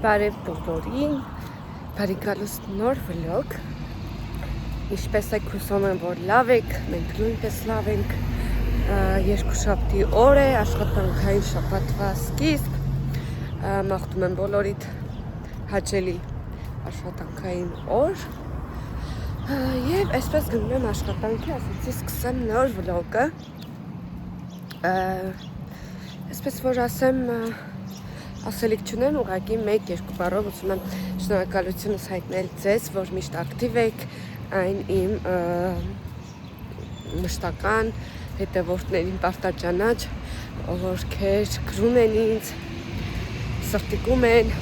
Բարև բոլորին, բարի գալուս նոր վլոգ, ինչպես եք հուսում եմ, որ լավ եք, մենք նույնպես լավ ենք, երկուշաբթի օր է, աշխատանքային շաբաթվա սկիզբ, մաղթում եմ բոլորիդ հաճելի աշխատանքային օր, և այսպես գնում եմ աշխատանքի, ասեցի սկսեմ նոր վլոգը, այսպես որ ասեմ, ասելիք չունեմ, ուղղակի մեկ-երկու բառով ուզում եմ շնորհակալությունս հայտնել ձեզ, որ միշտ ակտիվ եք, այն իմ մշտական հետևորդներին պարտաճանաչ, ովքեր գրում են ինձ, սրտիկում են,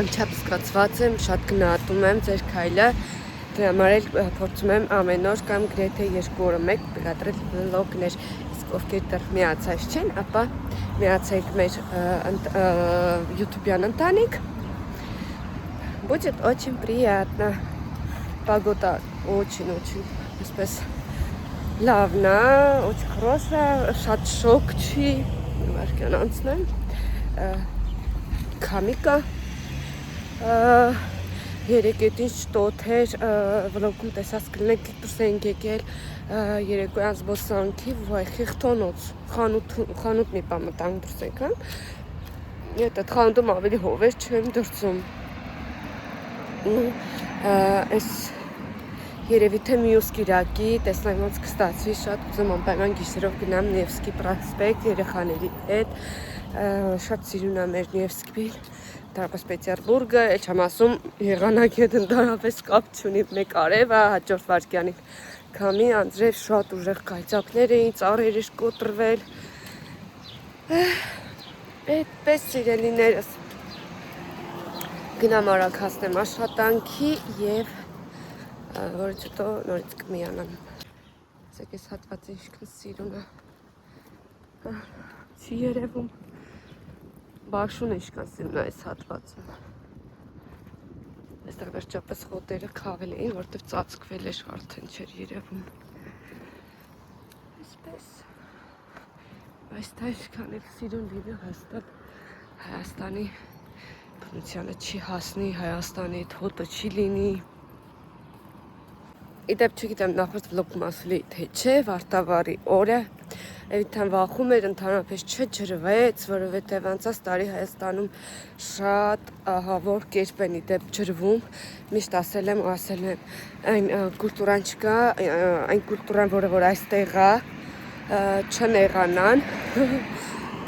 անչափ զգացված եմ, շատ գնահատում եմ ձեր քայլը, դրա համար էլ փորձում եմ ամեն օր կամ գրեթե 2 օրը մեկ տեղադրել վլոգներ, իսկ ովքեր դեռ միացած չեն, ապա միացեք մեր ютубյան ընտանիք. будет очень приятно. Погода очень-очень, այսպես լավն է, очень хорошая, շատ շոկ չի, վարկյան անցնեմ, քամիկա, երեկետին շտոթ էր, վլոգում տեսած կլինեք դուրս ենք եկել երեկոյան զբոսանքի, վայ, խիղթոնոց, խանութ մի պա մտանք դուրս եկան, այդ խանութում ավելի հով էր չեմ դրծում, այս երևի թե մյուս կիրակի տեսնանք ոնց կստացվի, շատ ուզում անպայման գիշերով գնամ Նևսկի պրոսպեկտ երեխաների հետ, շատ սիրուն է մեր Նևսկի Տարապաս Պետերբուրգը, էլ չեմ ասում եղանակի հետ ընդհանրապես կապ չունի, մեկ արևը, հաջորդ վայրկյանին քամի, անձրև, շատ ուժեղ կայծակներ էին, ծառեր էր կոտրվել, այդպես սիրելիներս, գնամ արագ հասնեմ աշխատանքի և որից հետո նորից կմիանամ, ասեք ես հատվածը ինչքան սիրուն է, չի երևում, բաշուն ինչքան սիրուն է այս հատվածում, այստեղ վերջապես խոտերը քավել էին, որտև ծածկվել էր, արդեն չէր երևում, այսպես, բայց դա ինչքան էլ սիրուն լինի հաստատ Հայաստանի բնությանը չի հասնի, Հայաստանի հոտը չի լինի, իդեպ չգիտեմ նախորդ վլոգում ասուլի թե չէ, վարտավարի օրը, Էվիթան վախում էր, ընդհանրապես չջրվեց, որովհետև անցած տարի Հայաստանում շատ ահավոր կերպ են իդեպ ջրվում, միշտ ասել եմ, այն կուլտուրան չկա, այն կուլտուրան, որը որ այստեղ է, չնեղանան,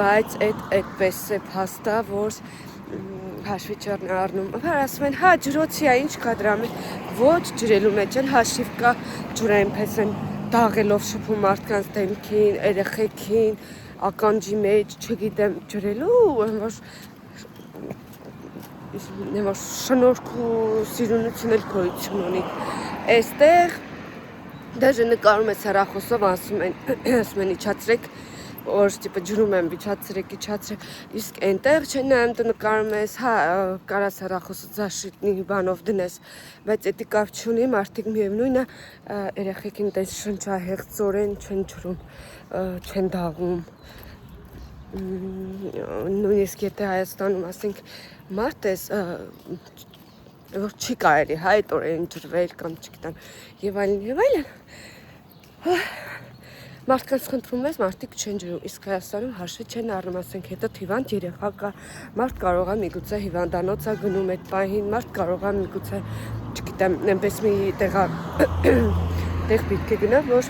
բայց այդպես է փաստա, որ հաշվի չեն առնում, ասում են, հա ջրոցի է, ինչ կա դրա մեջ, ոչ ջրելու մեջ են հաշիվ կա, ջուրը այնպես են դաղելով շփում մարդկանց դեմքին, երեխեքին, ականջի մեջ, չգիտեմ, ջրելու, որ շնորհք ու սիրունություն էլ գոյություն ունի, այստեղ դաժե նկարում ես հեռախոսով, ասում են իջացրեք, որ տիպը ջրում եմ իջացրեք, իսկ այնտեղ չեն նայում դու նկարում ես, հա, կարաս հեռախոսը զաշիտնի բանով դնես, բայց էդի կապ չունի, մարդիկ միևնույն է, երեխեքին տես շնչահեղձորեն չեն ջրում, չեն դաղում, նույնիսկ եթե Հայաստանում, ասենք, մարդ ես, որ չի կարելի, հա, այդ օրերին ջրվել կամ չգիտեմ, եւ այլն, մարդկանց խնդրում ես, մարդիկ չեն ջրում, իսկ Հայաստանում հաշվի չեն առնում, ասենք հետը հիվանդ երեխա կա, մարդ կարող է միգուցե հիվանդանոց է գնում այդ պահին, մարդ կարող է միգուցե, չգիտեմ, այնպես մի տեղ պիտք է գնա, որ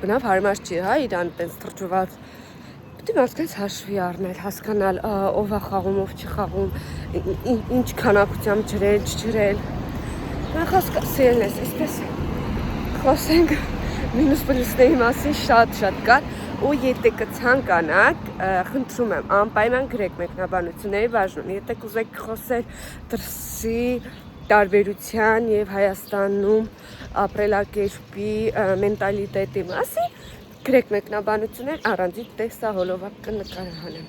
բնավ հարմար չի, հա, իրան տենց թրջված, պետք է մարդկանց հաշվի առնել, հասկանալ, ով է խաղում, ով չի խաղում, ինչ քանակությամբ ջրել, չջրել, նախասկսելն ես, այսպես խոսենք մինուս պլյուսների մասին շատ կար ու եթե կցանկանաք, խնդրում եմ, անպայման գրեք մեկնաբանությունների բաժնում, եթե կուզեք խոսել դրսի տարբերության և Հայաստանում ապրելակերպի մենտալիտետի մասին, գրեք մեկնաբանություններ, առանձին տեսահոլովակ կնկարահանեմ։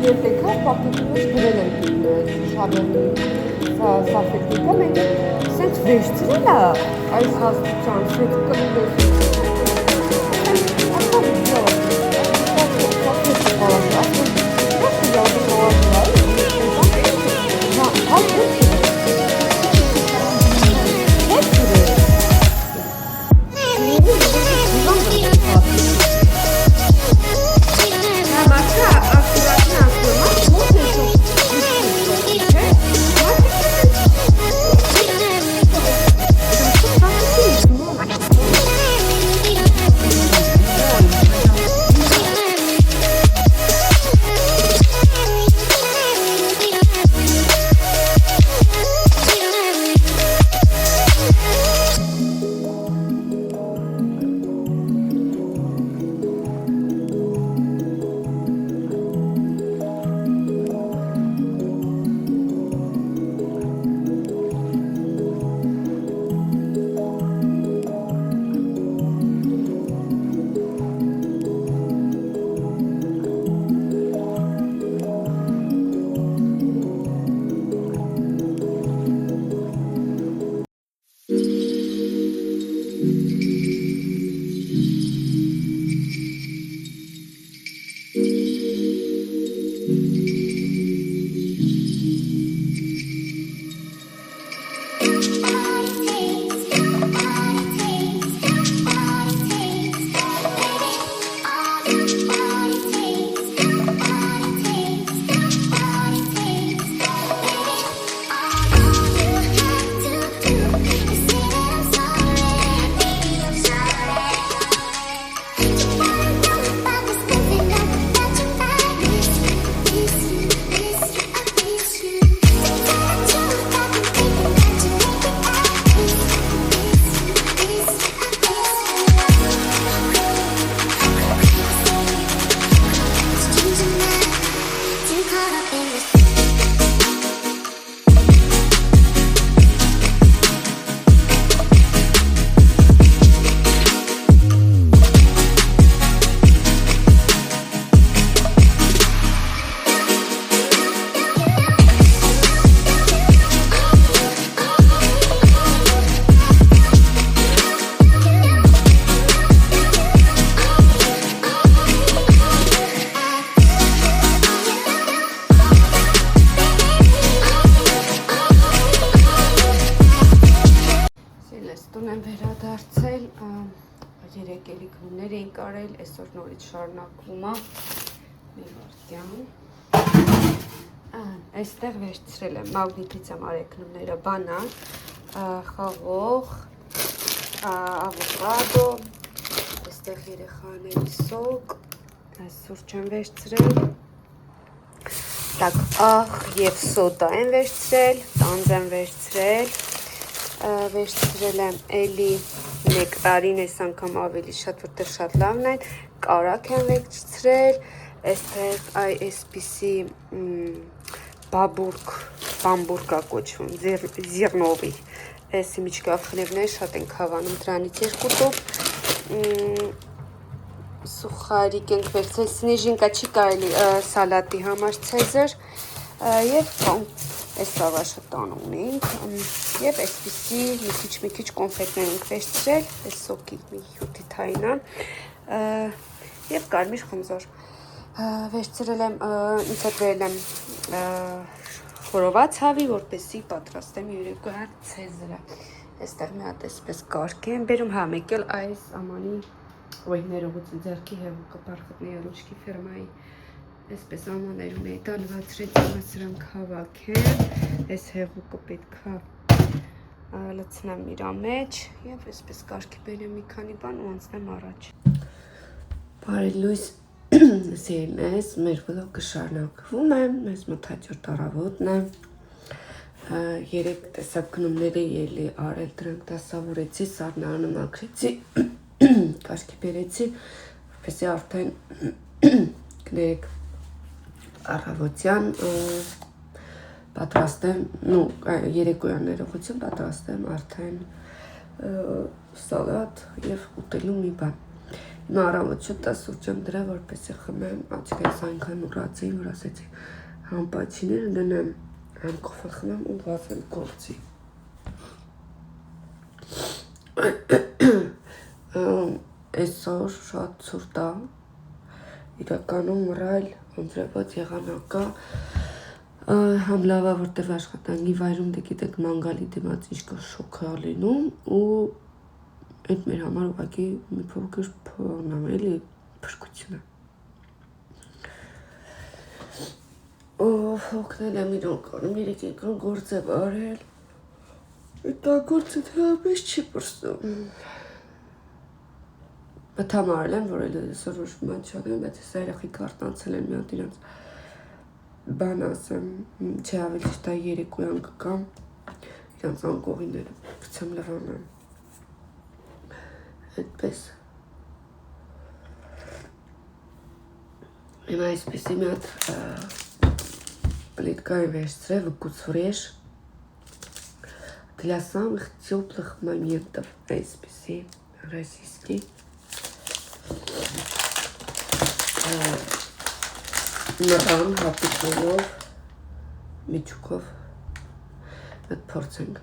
Երբ եկա, պապիկի մեջ գրել եմ շաբերնի սալֆետիկը, մենք սենց վերջցրել է այս հաստության, սենց կլուր ես երեք էլիկներ էին կարել, այսօր նորից շարունակվում է մի վարդյան։ Այստեղ վերցրել եմ մագնիտիցիա արեգնումները, բանան, խաղող, ավոկադո, այստեղ երեխաների սոկ, սուրճ եմ վերցրել, տակ աղ և սոդա եմ վերցրել, տանձ եմ վերցրել, վերցրել եմ էլի նեկտարին, այս անգամ ավելի շատ, որտեղ շատ լավն են, կարակ եմ վերցրել, այստեղ այսպիսի բամբուրկա կոչվում, զիրնովի, այս իմիջկավ խլևներ շատ ենք հավանում, դրանից երկու տոպ, սուխարիկ ենք վերցրել, սնեժինկա չի կարելի սալատի համար ցեզր, և այս լավաշը տան ունենք, և այսպիսի մի քիչ կոնֆետներ ենք վերցրել, այս սոկի մի հյութի թայնան, և կարմիր խմզոր վերցրել եմ, ինձ հետ վերել եմ խորոված հավի, որպեսի պատրաստեմ երեկոյան ցեզրը, այստեղ մի հատ այսպես կարգ եմ բերում, հա մեկ էլ այս ամանի ներողություն ձեռքի հեղուկը պարխտնի երուշկի ֆիրմայի այսպես ամաներ ունեի, դա լվացրեցի սրանք հավաքեմ, այս հեղուկը պետքա լցնեմ իրա մեջ և այսպես կարգի բերեմ մի քանի բան ու անցնեմ առաջ։ Բարի լույս սիրելիներս, մեր վլոգը շարունակվում է, մեզ մոտ հաջորդ առավոտն է, երեք տեսակ գնումներ էի էլի արել, դրանք դասավորեցի, սառնարանը մաքրեցի, կարգի բերեցի, որպեսզի արդեն կներեք առավոտյան պատրաստեմ, երեկոյան ներողություն պատրաստեմ արդեն սալատ և ուտելու մի բան։ Հիմա առավոտ շուտ սուրճ եմ դրել, որպեսզի խմեմ, աչքերս այնքան ուրացի, որ ասեցի համպաչիները դնեմ, համ կոֆե խմեմ ու վազել գործի։ Այսօր շատ ցուրտ է, իրականում մռայլ ընտրված եղանակա, համ լավ է, որտեղ աշխատանքի վայրում դե գիտեք մանգալի դիմաց ինչ-որ շոկ է լինում ու այդ մեր համար ուղղակի մի փոքր փողն է, էլի փրկությունը։ Օգնել եմ իրոք, երեք եկան գործ եմ արել, այդ գործը թեապես չի պրսում։ Բթամ արել եմ, որ էլ այսօր ոչ մի բան չանեմ, բայց այս երեխեք արտանցել են մի հատ իրանց բան ասեմ, չէ ավելի ճիշտ է երեկոյան կգամ, իրանց անկողիները գցեմ լվանեմ։ Այդպես։ Հիմա այսպեսի մի հատ плитка վերցրել, выкусываешь для самых теплых моментов. Այսպեսի российский. Նռան հապիկներով, միջուկով այդ փորձենք։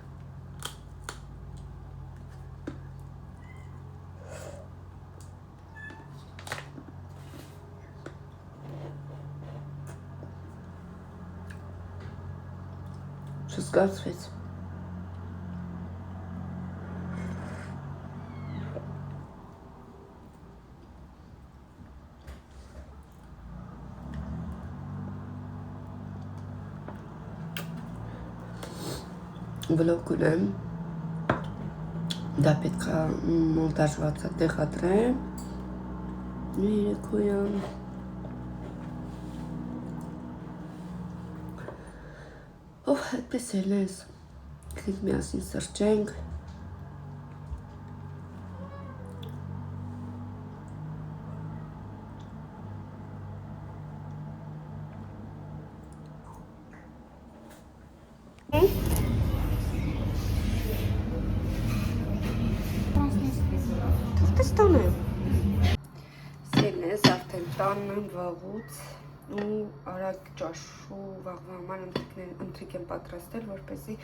Չզգացվեց։ Վլոգ ունեմ, դա պետք է մոնտաժված տեղադրեմ, երեկոյան։ Այդպես էլ ես, գնք միասին սրճենք։ Սելնես արդեն տանն եմ վաղուց ու արագ ճաշու վաղվա համար ընթրիք եմ պատրաստել, որպեսզի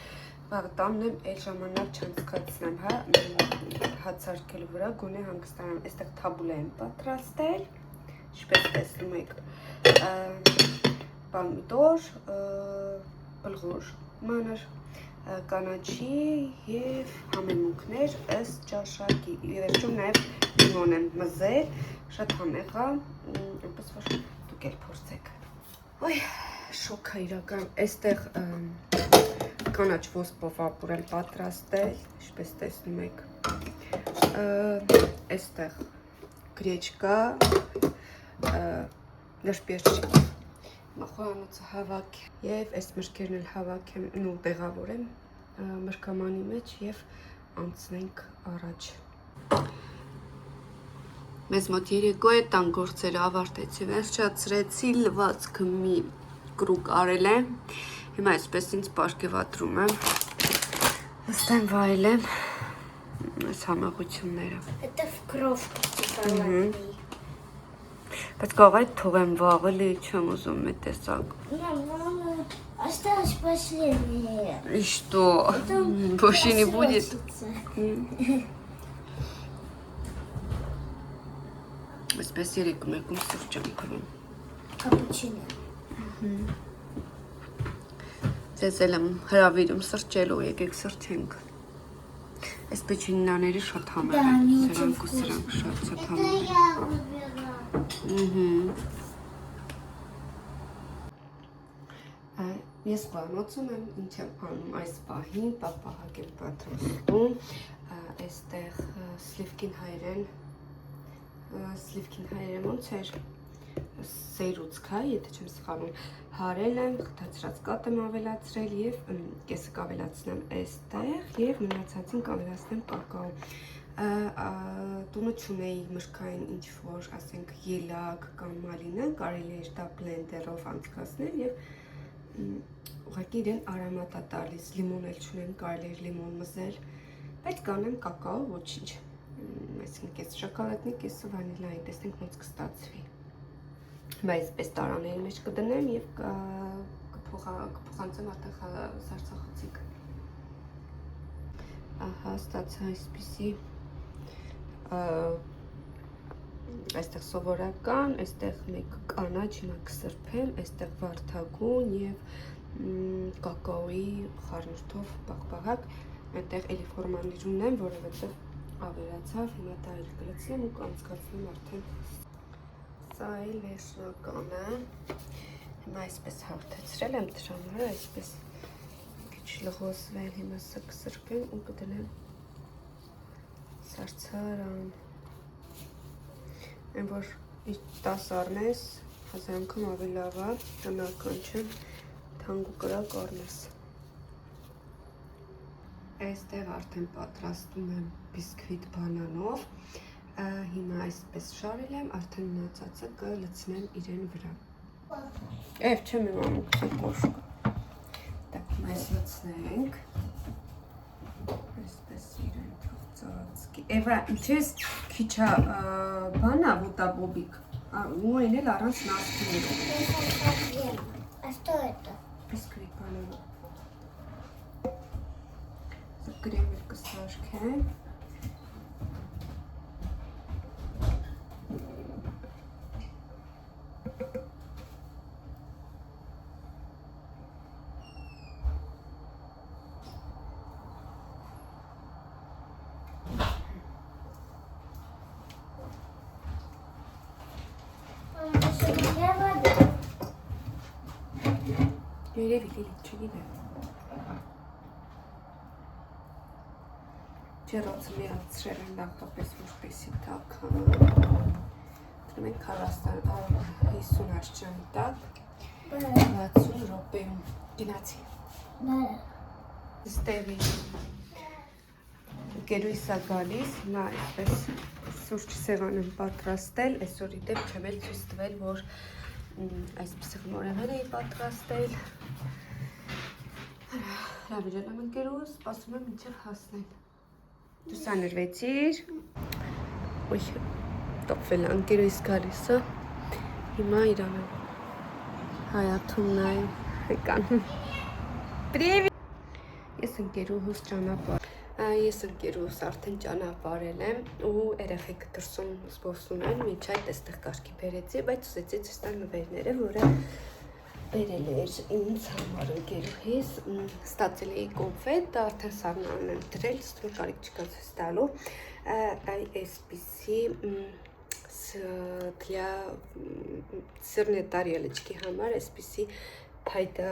վաղ տանն եմ էլ ժամանակ չանցկացնեմ, հացարկելու վրա գոնե հանգստանամ։ Այստեղ թաբուլե եմ պատրաստել, ինչպես տեսնում եք, պամիդոր, բլղոր, մանր, կանաչի և համեմունքներ ըստ ճաշակի։ Վերջում նաև լիմոն եմ մզել, շատ համեղ է, այնպես որ դուք էլ փորձեք։ Ոյ, շոկ է իրական, այստեղ կանաչ ոսպով ապուրել պատրաստել, ինչպես տեսնում եք, այստեղ գրեչկա, լրբերճիկ, խոհանոցը հավաք և այս մրգերն էլ հավաք եմ ու տեղավորեմ մրգամանի մեջ և անցնենք առաջ։ Մեզ մոտ երեկո է տան գործերը ավարտեցի, վերջացրեցի, լվացքը մի կրուկ արել եմ, հիմա այսպես ինձ պարգևատրում եմ, հստեմ վայել եմ այս համեղությունները։ Հետև կրով կստիպալատի։ Բայց կարող այդ թողեմ վաղը լի չեմ ուզում մի տեսակ։ Мама, осталось последнее. И что? Больше не будет? Այսպես երեկում եկում սուրճ եմ քրում։ Կապուչինո։ Ձեզ էլ եմ հրավիրում սրճելու, եկեք սրճենք։ Այս պեչինիաները շատ համեղ են, սրանք ու սրանք շատ համեղ են։ Ես բանոցում եմ, ինչ եմ անում այս պահին, պապահակ եմ պատրաստում, այստեղ սլիվքին հայերեն ոնց էր, սեյրուցքա, եթե չեմ սխալվում, հարել եմ, խտացրած կատ եմ ավելացրել և կեսը կավելացնեմ այստեղ և մնացածին կավելացնեմ կակաո։ Տունը չունեի մրգային ինչ-որ, ասենք, ելակ կամ մալինա, կարելի էր դա բլենդերով անցկացնել և ուղղակի իրեն արամատ է տալիս, լիմոն էլ չունեմ, կարելի էր լիմոն մզել, բայց կանեմ կակաո, ոչինչ, այսինքն կես շոկոլադնի, կեսը վանիլայի, տեսնենք ոնց կստացվի։ Հիմա այսպես տարաների մեջ կդնեմ եւ կփոխանցեմ արդեն սառցախցիկ։ Ահա, ստացա այսպիսի այստեղ սովորական, այստեղ մեկ կանաչ, հիմա կսրբեմ, այստեղ վարդագույն եւ կակաոյի խառնուրդով պաղպաղակ, այդտեղ էլի ֆորմաներ ունեմ, որովհետեւ ավերացավ, հիմա դա էլ կլցնեմ ու կանցկացնեմ արդեն։ Սա էլ վերջնականը։ Հիմա այսպես հարթեցրել եմ դրան վրա, այսպես քիչ լղոսվել, հիմա սա կսրբեմ ու կդնեմ սառցարան։ Այն որ 10 առնես, 1000 անգամ ավելի լավ է, տնական չէ, թանկ ու կրակ առնես։ Այստեղ արդեն պատրաստում եմ բիսկվիտ բանանով, հիմա այսպես շարել եմ, արդեն մնացածը կլցնեմ իրեն վրա։ Էվ չեմ իմանում քիչ կոշկ։ Так, այս լցնենք։ Այսպես իրեն ծածկի։ Էվա, ինչես քիչ բանա ոտաբոբիկ, ու այն էլ առանց նաստիների։ А что это? Բիսկվիտ բանանով։ Կրեմը կսարքեմ։ Երևի դիլի չգիտեմ։ Ջերոցը միացրել եմ նախապես որպեսի թաքան։ Դրում ենք 50 աշճանի տակ 60 րոպեում։ Գնացի։ Ստևի գերույսա գալիս, հիմա այսպես սուրճ սեղան եմ պատրաստել, այսօր ի դեպ չեմ էլ ցույց տվել, որ այսպես նորենալ էի պատրաստել։ Հրավիրել եմ ընկերուս, սպասում եմ մինչև հասնեն։ Դու սաներվեցիր։ Ոյ, տոպվել է ընկերուս գալիսը։ Հիմա իրան եմ հայաթում նայում եկանում։ Պրիևիտ։ Ես ընկերուհուս արդեն ճանապարհել եմ ու երեխեք դրսում զբոսում են, մինչ այդ այստեղ կարգի բերեցի, բայց ուզեցի ցույց տալ նվերները, որը բերել էր ինձ համար ընկերուհիս, ստացել էի կոնֆետ, արդեն սառնարան եմ դրել, ստում կարիք չկա ցույց տալու, այսպիսի для сырной тарелочки համար, այսպիսի փայտա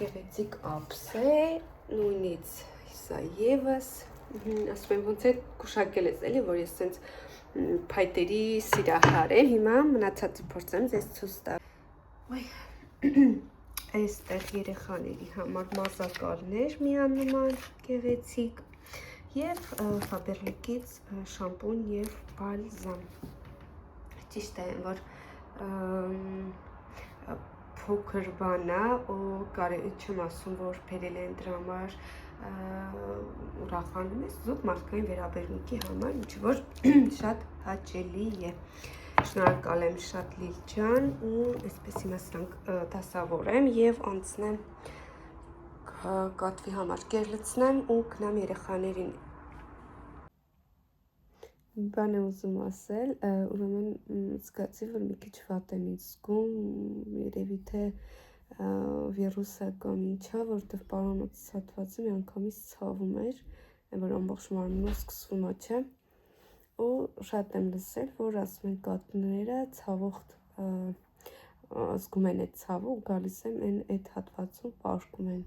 գեղեցիկ ափս է, նույնից սա եւս, ասում եմ ոնց է գուշակել ես էլի, որ ես սենց փայտերի սիրահար եմ, հիմա մնացածը փորձեմ ձեզ ցույց տալ։ Այստեղ երեխաների համար մազակալներ միանման գեղեցիկ եւ Faberlic-ից շամպուն եւ բալզամ։ Ճիշտ է, որ փոքր բան է ու կարելի չեմ ասում, որ բերել են դրա համար ուրախանում ես զուտ մարդկային վերաբերմունքի համար, ինչի որ շատ հաճելի է։ Շնորհակալ եմ շատ Լիլ ջան ու այսպես հիմա սրանք դասավորեմ եւ անցնեմ կատվի համար կեր լցնեմ ու գնամ երեխաներին։ Բան եմ ուզում ասել, ուրեմն զգացի, որ մի քիչ վատ եմ զգում, երևի թե վիրուսը կամ ինչա, որտեղ պարանոցի հատվածը միանգամից ցավում էր, որ ամբողջ մարմնով սկսվում է, չէ։ Ու շատ եմ լսել, որ ասում են կատուները ցավող զգում են այդ ցավը ու գալիս են այդ հատվածում պարկում են։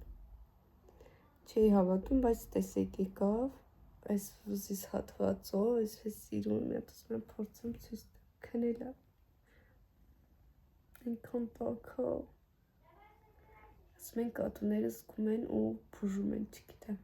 Չի հավատում, բայց տեսեք եկավ այս վզիս հատվածով, այսպես սիրուն, մի հատ ասում եմ փորձեմ ցույց քնել է։ Այնքան տաքա։ Ասում են կատուները զգում են ու բուժում են, չգիտեմ։